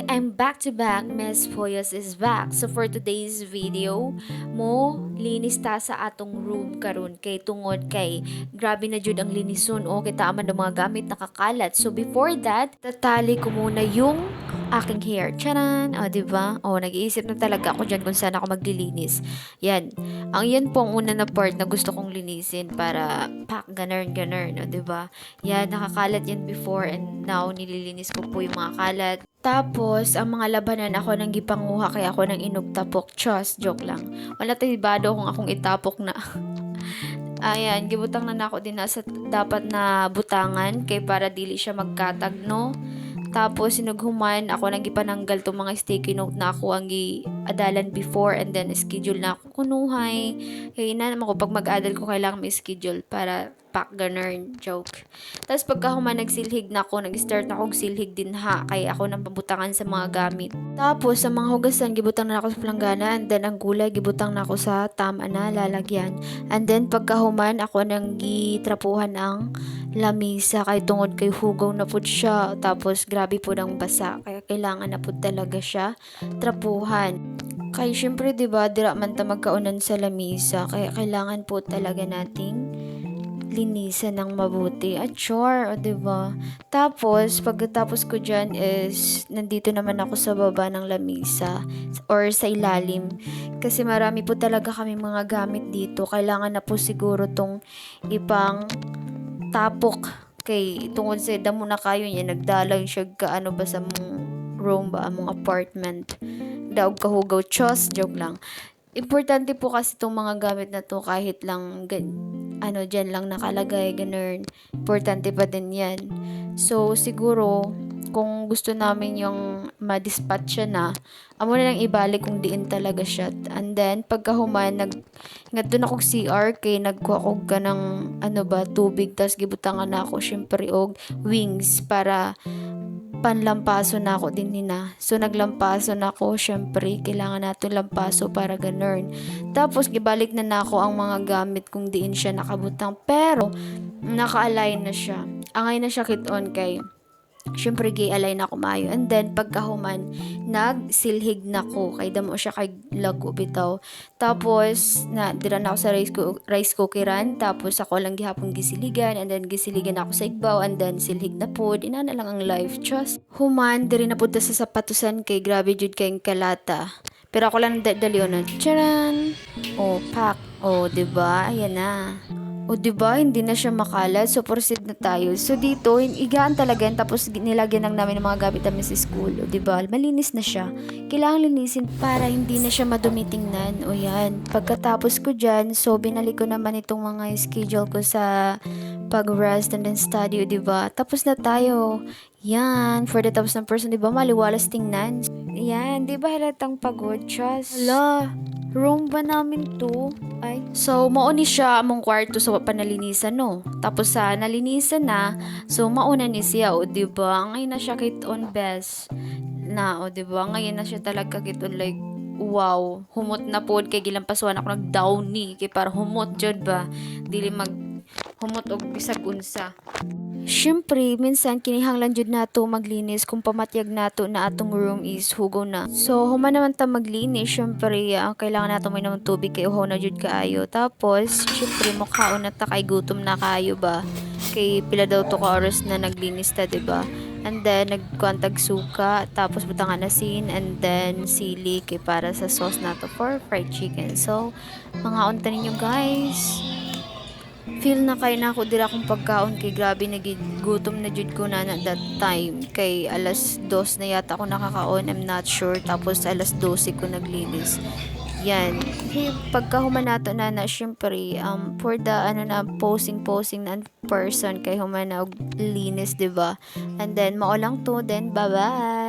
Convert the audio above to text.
Hi, I'm back to back. Miss Poyos is back. So for today's video, mo linis ta sa atong room karon kay tungod kay grabe na jud ang linison o kita man ng mga gamit nakakalat. So before that, tatali ko muna yung aking hair. Charan! O, diba? O, nag-iisip na talaga ako dyan kung saan ako maglilinis. Yan. Ang yan po ang una na part na gusto kong linisin para pak, ganern, o, diba? Yan, nakakalat yan before and now nililinis ko po yung mga kalat. Tapos, ang mga labanan ako nang gipanguha kaya ako nang inugtapok. Chos, joke lang. Wala tibado kung akong itapok na. Ayan, gibutang na nako din na sa dapat na butangan kay para dili siya magkatag, no? Tapos, sinughuman, ako nang gipananggal tong mga sticky note na ako ang gi-adalan before and then schedule na ako kunuhay. Kaya na naman ko, pag mag-adal ko, kailangan may schedule para pak ganern, joke. Tapos, pagkahuman nagsilhig na ako, nag-start na ako silhig din ha, kaya ako nang pabutangan sa mga gamit. Tapos, sa mga hugasan, gibutang na ako sa planggana, and then ang gulay, gibutang na ako sa tama na lalagyan. And then, pagkahuman, ako nang gitrapuhan ang lamisa kay tungod kay hugaw na pud siya tapos grabe pud ang basa kaya kailangan na pud talaga siya trapuhan kay syempre 'di ba dira man ta magkaunan sa lamisa kaya kailangan po talaga nating linisan ng mabuti at sure o 'di ba tapos pagkatapos ko diyan is nandito naman ako sa baba ng lamisa or sa ilalim kasi marami po talaga kami mga gamit dito kailangan na po siguro tong ipang tapok kay tungod sa damo na kayo niya nagdalang siya kaano ba sa mong room ba among apartment daog kahugaw chos joke lang importante po kasi itong mga gamit na to kahit lang ano dyan lang nakalagay ganun importante pa din yan so siguro kung gusto namin yung ma-dispatch siya na amo na lang ibalik kung diin talaga siya and then pagkahuman ngadto na kog CR kay nagkuha kog ka ng ano ba tubig tas gibutangan na ako syempre og wings para panlampaso na ako din nina. So naglampaso na ako, syempre kailangan nato lampaso para ganern. Tapos gibalik na nako ang mga gamit kung diin siya nakabutang pero naka-align na siya. Angay na siya kit-on kay syempre gi-align na ako maayo and then pagkahuman nagsilhig na ko kay damo siya kay lago bitaw tapos na dira na ako sa rice cookeran tapos ako lang gihapon gisiligan and then gisiligan ako sa igbaw and then silhig na pod ina na lang ang life just human diri na pud sa sapatusan kay grabe jud kay kalata pero ako lang dalionon charan oh pak oh diba ayan na o, diba? Hindi na siya makalat. So, proceed na tayo. So, dito, igaan talaga yan. Tapos, nilagyan lang namin ng mga gamit namin sa school. O, diba? Malinis na siya. Kailangan linisin para hindi na siya madumi tingnan. O, yan. Pagkatapos ko dyan, so, binalik ko naman itong mga schedule ko sa pag-rest and then study. O, diba? Tapos na tayo. Yan. For the tapos ng person, diba? Maliwalas tingnan. Yan. Diba halatang pagod? Trust. Hala. Room ba namin to? Ay. So, mauni siya among kwarto sa panalinisan, no? Tapos sa nalinisan na, so mauna ni siya, o diba? Ngayon na siya kit on best. Na, o diba? Ngayon na siya talaga kit on like, wow. Humot na pod kay gilampasuan ako nag-downy. Kay para humot jud ba? Dili mag humot og bisag unsa. Siyempre, minsan kinihanglan jud nato maglinis kung pamatyag nato na atong room is hugaw na. So, human naman ta maglinis, siyempre, ang kailangan nato may naman tubig kay uhaw na jud kaayo. Tapos, siyempre, mukhaon na ta kay gutom na kaayo ba? Kay pila daw to ka oras na naglinis ta, diba? And then, nagkuantag suka, tapos butangan asin, and then sili kay para sa sauce nato for fried chicken. So, mga unta ninyo guys. Feel na kay na ako dira kong pagkaon kay grabe nagigutom na jud ko na that time kay alas 2 na yata ako nakakaon I'm not sure tapos alas 12 ko naglinis yan hey, pagkahuman nato na syempre for the ano na posing na person kay human na og linis diba and then mao lang to then bye bye